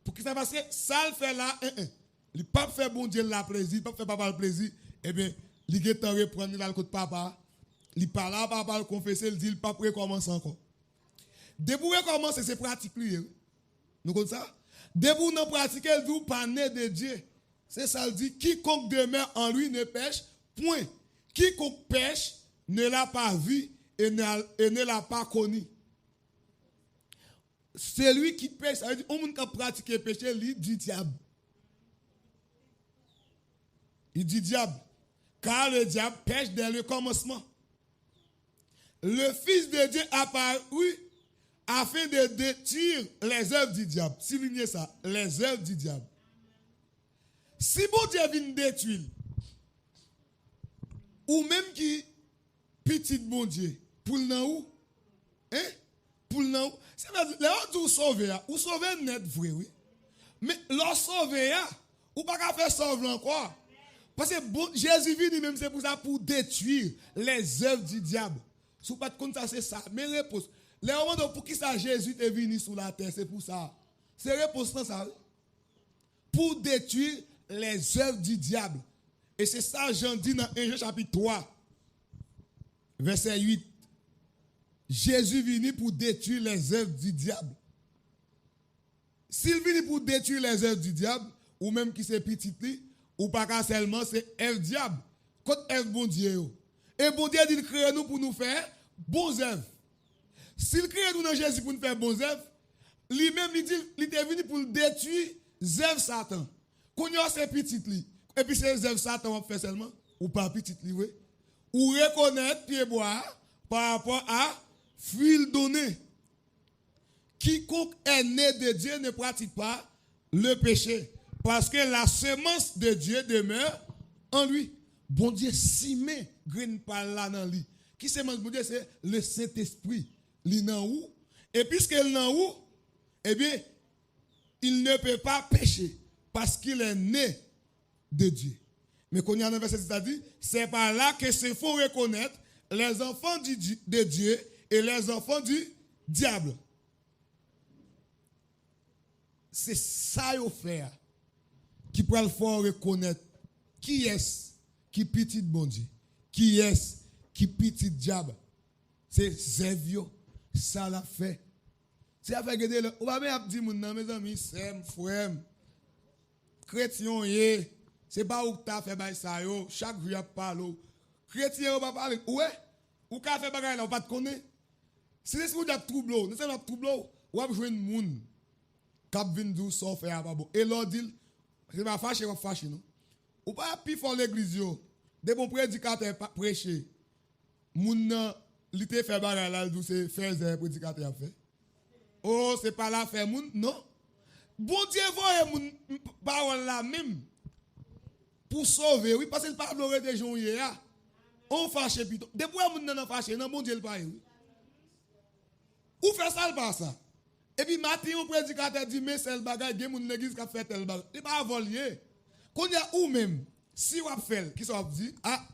Pour que ça parce que ça le fait là, il pas faire bon Dieu la plaisir, il pas faire papa le plaisir, eh bien, il est temps reprendre là le côté papa. Il parle là papa le confesser, il dit il pas recommencer encore. Dès pour recommencer c'est pratique lui. Nous comme ça. Dès pour non pratiquer il dit pas né de Dieu. C'est ça il dit quiconque demeure en lui ne pêche point. Quiconque pêche ne l'a pas vu et ne l'a pas connu. Celui qui pêche, ça veut dire, on qui pratique le péché, il dit diable. Il dit diable. Car le diable pêche dès le commencement. Le Fils de Dieu apparut afin de détruire les œuvres du diable. Soulignez ça, les œuvres du diable. Si bon Dieu vient détruire, ou même qui petit bon Dieu, pour le nan ou? Hein? Pour le nan ou? C'est là où sauver, ou sauver net vrai, oui. Mais l'on sauver, ou pas qu'à faire sauver encore. Parce que bon, Jésus vient même c'est pour ça, pour détruire les œuvres du diable. Si vous pas de compte ça, c'est ça. Mais réponse, les moments pour qui ça Jésus est venu sur la terre, c'est pour ça. C'est réponse dans ça. Pour détruire les œuvres du diable. Et c'est ça Jean dit dans 1 Jean chapitre 3, verset 8. Jésus venu pour détruire les œuvres du diable. S'il vient pour détruire les œuvres du diable, ou même qui c'est petit, ou pas seulement c'est Ève diable. Quand Ève bon Dieu. Et bon Dieu dit créer nous pour nous faire bons œuvres. S'il crée nous dans Jésus pour nous faire bons œuvres, lui-même, il était venu pour détruire Zèv Satan. Quand il y a ces petites li, et puis c'est Zèv Satan on fait seulement, ou pas petite li, oui. Ou reconnaître pied bois par rapport à fruit donné. Quiconque est né de Dieu ne pratique pas le péché. Parce que la semence de Dieu demeure en lui. Bon Dieu, si met graine par là dans lui. Qui semence bon Dieu, c'est le Saint-Esprit. Il est en où? Et puisqu'il est en où, eh bien, il ne peut pas pécher parce qu'il est né de Dieu. Mais quand il y a un verset qui dit, c'est par là que se faut reconnaître les enfants de Dieu et les enfants du diable. C'est ça qu'il faut faire qui peut le faire reconnaître qui est qui petit bon Dieu, qui est qui petit diable. C'est Zévio, ça l'a fait. C'est à faire que on va bien dire mes amis, c'est frère, chrétien, c'est pas où tu as fait ça, chaque jour il parle. Chrétien, on va parler. Ouais, ou qu'a fait bagay là, on pas te connaître. Si c'est vous d'être troublé, nous sommes troublé, ou va jouer un monde cap vinn dou so faire pas bon. Et l'on dit, c'est pas fâché, on fâché non. Ou pas plus fort l'église yo. Des bons prédicateurs prêcher. Moun li te fait bagay là, dou c'est faire prédicateur a fait. Oh, c'est pas là faire moun, non. Bon Dieu voye moun parole là même pour sauver, oui, parce qu'il pas pleurer des gens hier. On fâché plutôt. Depuis moun nan fâché, non bon Dieu le pas oui. Ou fait ça le pas ça. Et puis matin on prédicateur dit mais c'est le bagage gen moun l'église qui a fait tel bagage. Il pas voler. Quand il y a ou même si on fait qui ça dit ah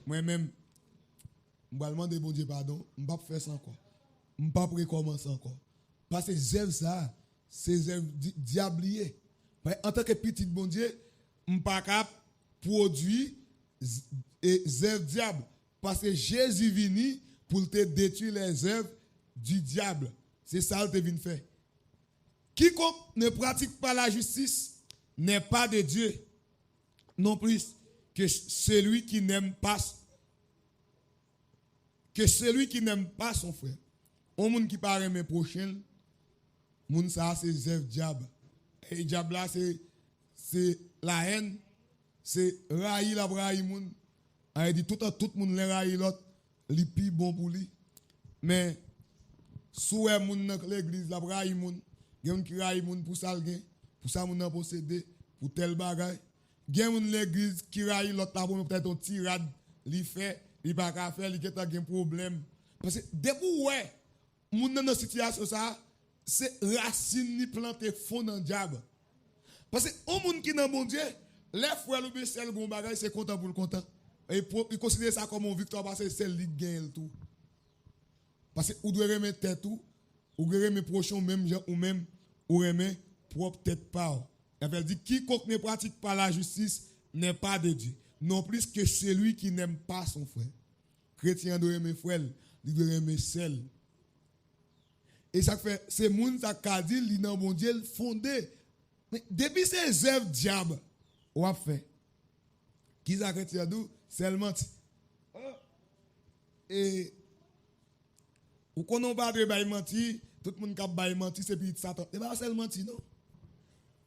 moi même m'ba demander bon Dieu pardon, m'pa faire ça encore. M'pa recommencer encore. Parce que zèv ça, c'est zèv diablier. En tant que petit bon Dieu, m'pa cap produit et zèv diable parce que Jésus venu pour te détruire les œuvres du diable. C'est ça qu'il vient faire. Quiconque ne pratique pas la justice n'est pas de Dieu, non plus que celui qui n'aime pas son frère. Un monde qui parle mes prochains, moun ça c'est zèv diable. Et diable là c'est la haine, c'est raï la raï moun. Il dit tout monde les raï l'autre, li pi bon pour lui. Mais soué moun dans l'église la raï moun, gen qui raï moun pour ça pour ça moun nan posséder pour tel bagay. Gen moun l'église qui raï l'autre là pour peut-être un tirade li fait, li pas ka faire, li gen problème. Parce que depuis ouais, moun dans situation ça, c'est racine ni planter fond dans diable. Parce que un monde qui dans bon Dieu, les frères ou bien celle bon bagay c'est content pour le content. Et il considère ça comme une victoire parce que c'est lui qui gagne tout. Parce que vous devez remettre tête tout, ou devez remettre prochain même gens ou même ou remettre propre tête pas. Il veut dire quiconque ne pratique pas la justice n'est pas de Dieu, non plus que celui qui n'aime pas son frère. Chrétien doit aimer frère, il doit aimer celle. Et ça fait c'est moun ça ka dit li nan bon Dieu fondé. Mais depuis ces œuvres diable, ou a fait. Qui ça chrétien dou seulement et ou qu'on on pas de bail menti, tout le monde qui bail menti c'est petit Satan. Et pas seulement menti non.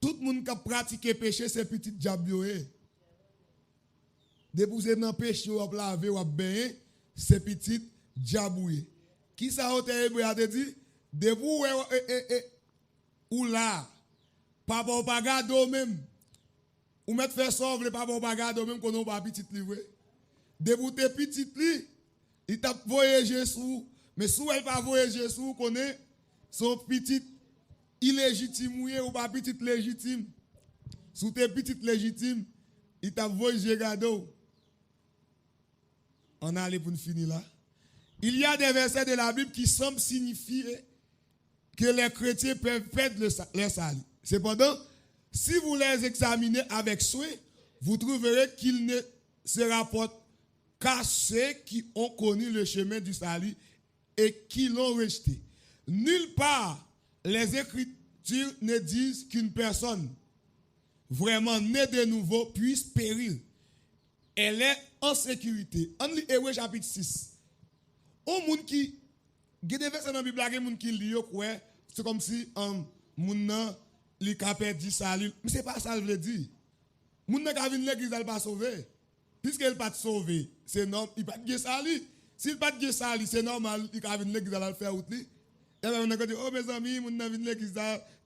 Tout le monde qui pratique péché c'est petit diable yo. Dépouser dans péché ou laver ou baigner c'est petit diable. Qui ça auteur hébreu a dit debout ou là pas bon bagado même ou mettre faire sauver pas bon bagado même qu'on on pas petit livre. Debout te petit li il t'a voyagé sous mais sous elle pas voyager sous connaît son petit illégitime ou pas petit légitime sous tes petites légitimes il t'a voyagé gado. On a allé pour finir là. Il y a des versets de la Bible qui semblent signifier que les chrétiens peuvent perdre leur salut. Cependant, si vous les examinez avec soin, vous trouverez qu'ils ne se rapportent qu'à ceux qui ont connu le chemin du salut et qui l'ont rejeté. Nulle part, les Écritures ne disent qu'une personne vraiment née de nouveau puisse périr. Elle est en sécurité. En Hébreux chapitre 6. Un monde qui, il y a des versets dans la Bible, il y a des gens qui lisent, c'est comme si moun nan li ka perdi ça mais c'est pas ça veut dire. Moun nan ka vinn l'église elle pas sauvé. Puisque elle pas sauvé, c'est normal, il pas de ça li. S'il pas de ça li, c'est normal, il ka vinn l'église elle faire out li. Et ben on a dit oh mes amis, moun nan vinn l'église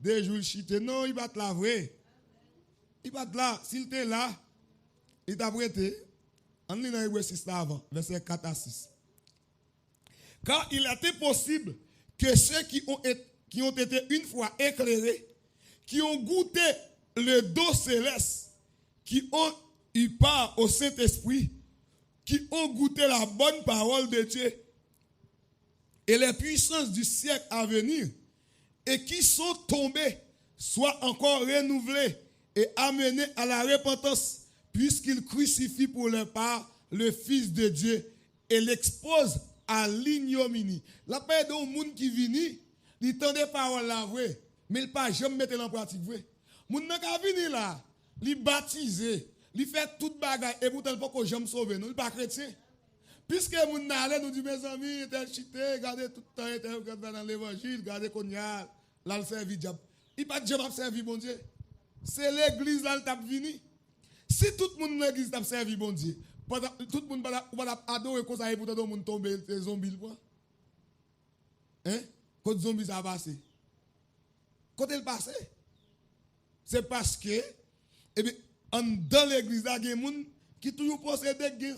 des jours chité. Non, il pas là vrai. Il pas là, s'il était là, il t'a prêté. On lit dans Hébreux 6 avant, verset 4 à 6. Car il était possible que ceux qui ont été une fois éclairés, qui ont goûté le don céleste, qui ont eu part au Saint-Esprit, qui ont goûté la bonne parole de Dieu et les puissances du siècle à venir, et qui sont tombés, soient encore renouvelés et amenés à la repentance, puisqu'ils crucifient pour leur part le Fils de Dieu et l'exposent à l'ignominie. La paix de monde qui vient, il tend des paroles là, vrai, mais il pas jamais mettre en pratique, vrai. Moun nan ka vini là, il baptisé, il fait toute bagaille, et pourtant il pas que jamais sauvé, non, il pas chrétien. Puisque moun nan allait nous dit mes amis, tel chité, gardez tout le temps, dans l'évangile, gardez qu'on y a, là le servi diable. Il pas jamais servi bon Dieu. C'est l'église là qui t'a vini. Si tout le monde dans l'église t'a servi bon Dieu, tout le monde va adorer comme ça et pourtant tout le monde tombe les zombies le hein? Quand les zombies ça passe. Quand il passe, c'est parce que eh bien dans l'église là il y a des gens qui toujours possédent qui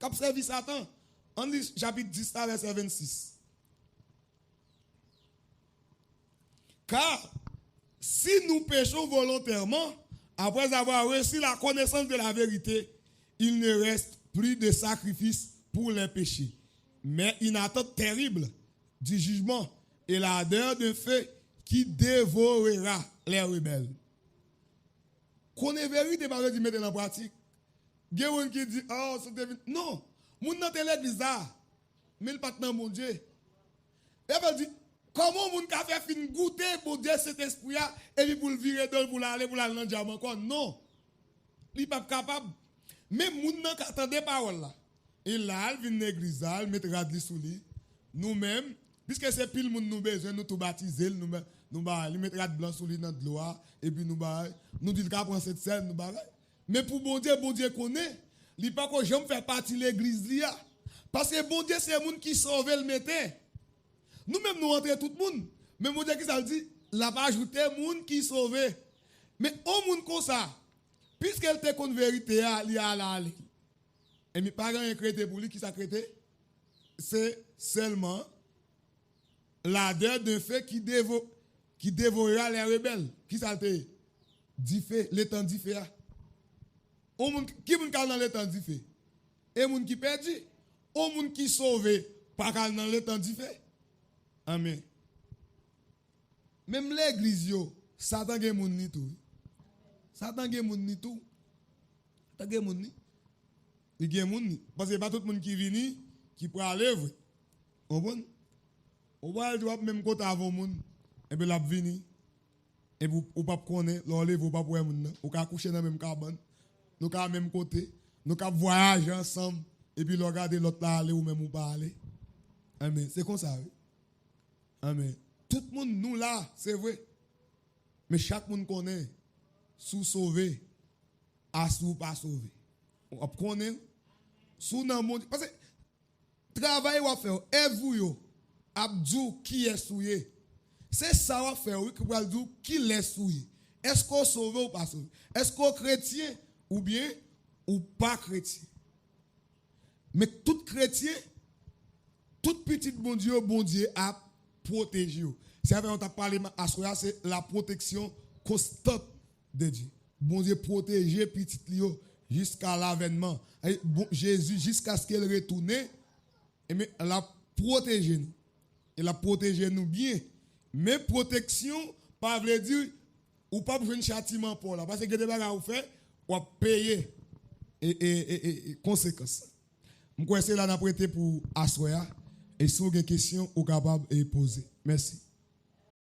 ont servi Satan. On lit chapitre 10 verset 26. Car si nous péchons volontairement, après avoir reçu la connaissance de la vérité, il ne reste plus de sacrifice pour les péchés, mais une attente terrible du jugement et l'ardeur de feu qui dévorera les rebelles. Connaît vérité par exemple mettre en pratique. Il y a des gens qui disent oh c'est non, moun nan te l'église là, mais il pas dans mon Dieu. Et elle dit comment moun ka fait fin goûter pour Dieu cet esprit là et puis pour le virer pour aller dans diamant encore non. Il pas capable. Mais moun nan ka attendre parole là. Et là il vient l'église là, il mettre radli sous lui. Nous-mêmes puisque c'est pile moun nous besoin nous tout baptiser nous il mettre rad blanc sous lui dans de l'eau et puis nous dit qu'a prendre cette scène nous mais pour bon Dieu connaît, il pas que j'aime faire partie de l'église là parce que bon Dieu c'est moun qui sauve le mettait. Nous-mêmes, nous rentrons tout le monde. Mais mon Dieu qui ça dit, la va ajouter moun qui sauve. Mais au monde comme ça, puisqu'elle te connaît vérité, il y a là. Et mes parents ont créé pour lui, qui ça créé? C'est seulement l'ardeur d'un fait qui dévorera les rebelles. Qui ça te dit fait, l'étang dit fait. Qui moun kal dans l'étang dit fait? Et moun qui perdu? Au monde qui sauve, pas kal dans l'étang dit fait. Amen. Même l'église yo, Satan gen moun ni tout. Satan gen moun ni tout. Satan gen moun ni. Il gen moun ni parce que pas tout le monde qui vini qui peut aller vrai. On bon. On va le même côté avant moun et puis l'a vini et ou pas connaître, l'enlève ou pas pour moun. Ou ka coucher dans même cabane. Nous ka même côté, nous ka voyager ensemble et puis regarder l'autre là aller ou même ou pas aller. Amen. C'est comme ça. Oui? Amen. Tout le monde nous là, c'est vrai. Mais chaque monde connaît sous sauvé, à sous pas sauvé. On connaît sous dans monde parce que travail va faire et vous yo abdou qui est souillé. C'est ça va faire oui qui va dire qui l'est souillé. Est-ce qu'on sauvé ou pas sauvé? Est-ce qu'on chrétien ou bien ou pas chrétien? Mais tout chrétien, tout petit bon Dieu a protégé. C'est vrai, on t'a parlé à soi, c'est la protection constante de Dieu. Bon Dieu protéger petit Lio jusqu'à l'avènement. Jésus, jusqu'à ce qu'il retourne, et la protéger nous. Et la protéger nous bien. Mais protection, pas veut dire, ou pas besoin de châtiment pour là. Parce que des bagages vous fait, ou payer et conséquences. Je crois que c'est là prêté pour assoya. Et si vous avez des questions, vous êtes capable de poser. Merci.